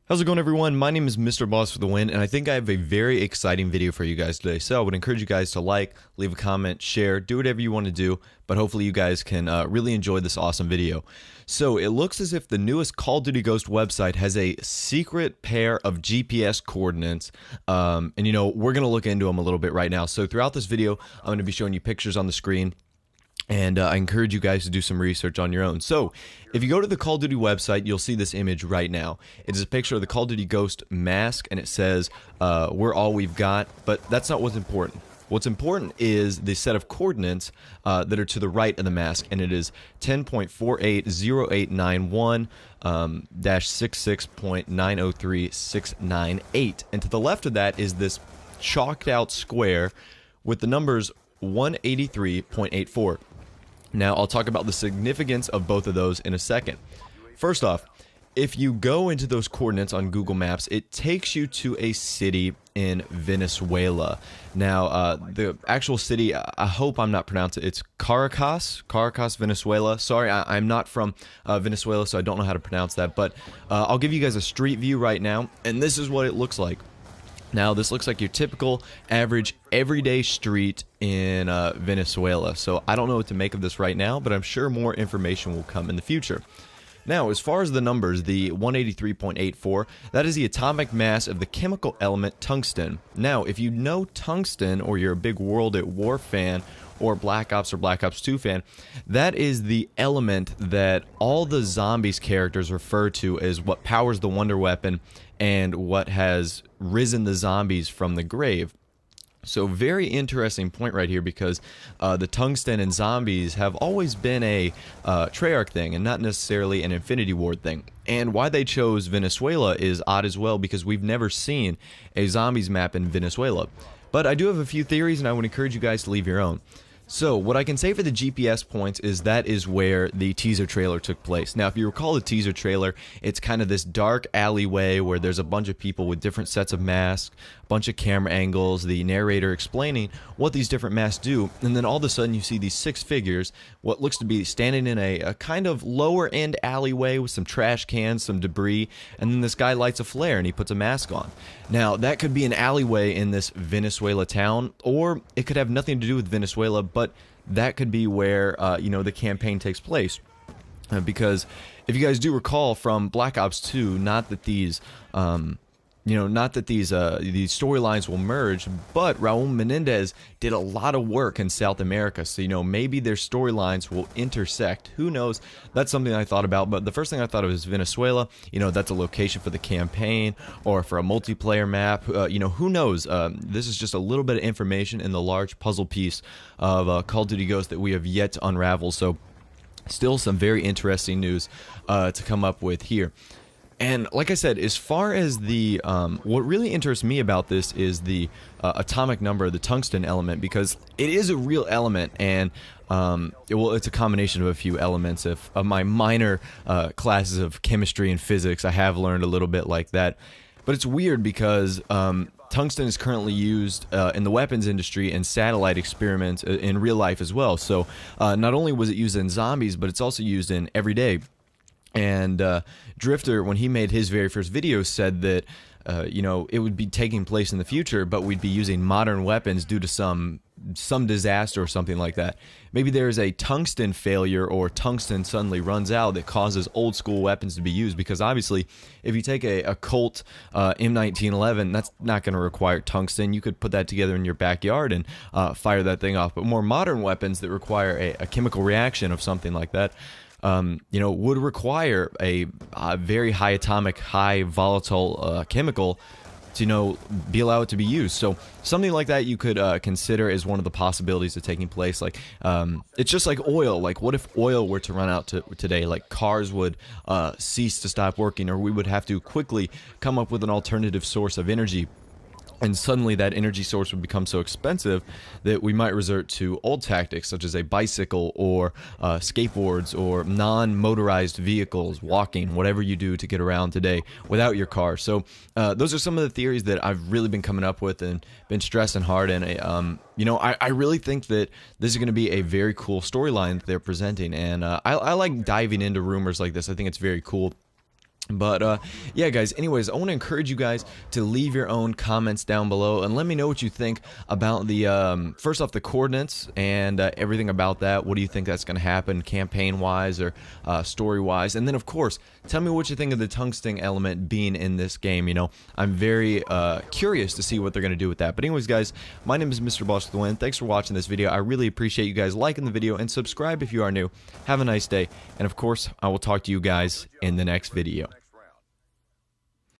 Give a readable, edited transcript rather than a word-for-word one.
How's it going, everyone? My name is Mr. Boss for the Win, and I think I have a very exciting video for you guys today. So I would encourage you guys to like, leave a comment, share, do whatever you want to do, but hopefully you guys can really enjoy this awesome video. So it looks as if the newest Call of Duty Ghost website has a secret pair of GPS coordinates, and we're going to look into them a little bit right now. So throughout this video, I'm going to be showing you pictures on the screen. And I encourage you guys to do some research on your own. So, if you go to the Call of Duty website, you'll see this image right now. It is a picture of the Call of Duty Ghost mask, and it says, we're all we've got, but that's not what's important. What's important is the set of coordinates that are to the right of the mask, and it is 10.480891 -66.903698. And to the left of that is this chalked out square with the numbers 183.84. Now, I'll talk about the significance of both of those in a second. First off, if you go into those coordinates on Google Maps, it takes you to a city in Venezuela. Now, the actual city, I hope I'm not pronouncing it, it's Caracas, Venezuela. Sorry, I'm not from Venezuela, so I don't know how to pronounce that, but I'll give you guys a street view right now, and this is what it looks like. Now, this looks like your typical, average, everyday street in Venezuela. So I don't know what to make of this right now, but I'm sure more information will come in the future. Now, as far as the numbers, the 183.84, that is the atomic mass of the chemical element tungsten. Now, if you know tungsten, or you're a big World at War fan, or Black Ops 2 fan, that is the element that all the zombies characters refer to as what powers the wonder weapon and what has risen the zombies from the grave. So very interesting point right here, because the tungsten and zombies have always been a Treyarch thing and not necessarily an Infinity Ward thing. And why they chose Venezuela is odd as well, because we've never seen a zombies map in Venezuela. But I do have a few theories, and I would encourage you guys to leave your own. So, what I can say for the GPS points is that is where the teaser trailer took place. Now, if you recall the teaser trailer, it's kind of this dark alleyway where there's a bunch of people with different sets of masks, a bunch of camera angles, the narrator explaining what these different masks do, and then all of a sudden you see these six figures, what looks to be standing in a kind of lower end alleyway with some trash cans, some debris, and then this guy lights a flare and he puts a mask on. Now, that could be an alleyway in this Venezuela town, or it could have nothing to do with Venezuela, but that could be where the campaign takes place, because if you guys do recall from Black Ops 2, not that these these storylines will merge, but Raul Menendez did a lot of work in South America, so maybe their storylines will intersect. Who knows? That's something I thought about, but the first thing I thought of is Venezuela. That's a location for the campaign or for a multiplayer map. Who knows? This is just a little bit of information in the large puzzle piece of Call of Duty Ghost that we have yet to unravel. So, still some very interesting news to come up with here. And like I said, as far as the what really interests me about this is the atomic number, the tungsten element, because it is a real element, and it's a combination of a few elements. Of my minor classes of chemistry and physics, I have learned a little bit like that. But it's weird because tungsten is currently used in the weapons industry and satellite experiments in real life as well. So not only was it used in zombies, but it's also used in everyday. And Drifter, when he made his very first video, said that it would be taking place in the future, but we'd be using modern weapons due to some disaster or something like that. Maybe there's a tungsten failure, or tungsten suddenly runs out, that causes old school weapons to be used, because obviously if you take a Colt M1911, that's not going to require tungsten. You could put that together in your backyard and fire that thing off. But more modern weapons that require a chemical reaction of something like that would require a very high atomic, high volatile chemical to, be allowed to be used. So something like that you could consider as one of the possibilities of taking place. Like, it's just like oil. Like, what if oil were to run out today? Like, cars would cease to stop working, or we would have to quickly come up with an alternative source of energy. And suddenly that energy source would become so expensive that we might resort to old tactics, such as a bicycle or skateboards or non-motorized vehicles, walking, whatever you do to get around today without your car. So those are some of the theories that I've really been coming up with and been stressing hard. And I really think that this is going to be a very cool storyline that they're presenting. And I like diving into rumors like this. I think it's very cool. But yeah, guys, anyways, I want to encourage you guys to leave your own comments down below and let me know what you think about the first off, the coordinates and everything about that. What do you think that's going to happen campaign wise or story wise? And then of course, tell me what you think of the tungsten element being in this game. You know, I'm very curious to see what they're going to do with that. But anyways, guys, my name is Mr. Boss with the Win. Thanks for watching this video. I really appreciate you guys liking the video, and subscribe if you are new. Have a nice day, and of course, I will talk to you guys in the next video.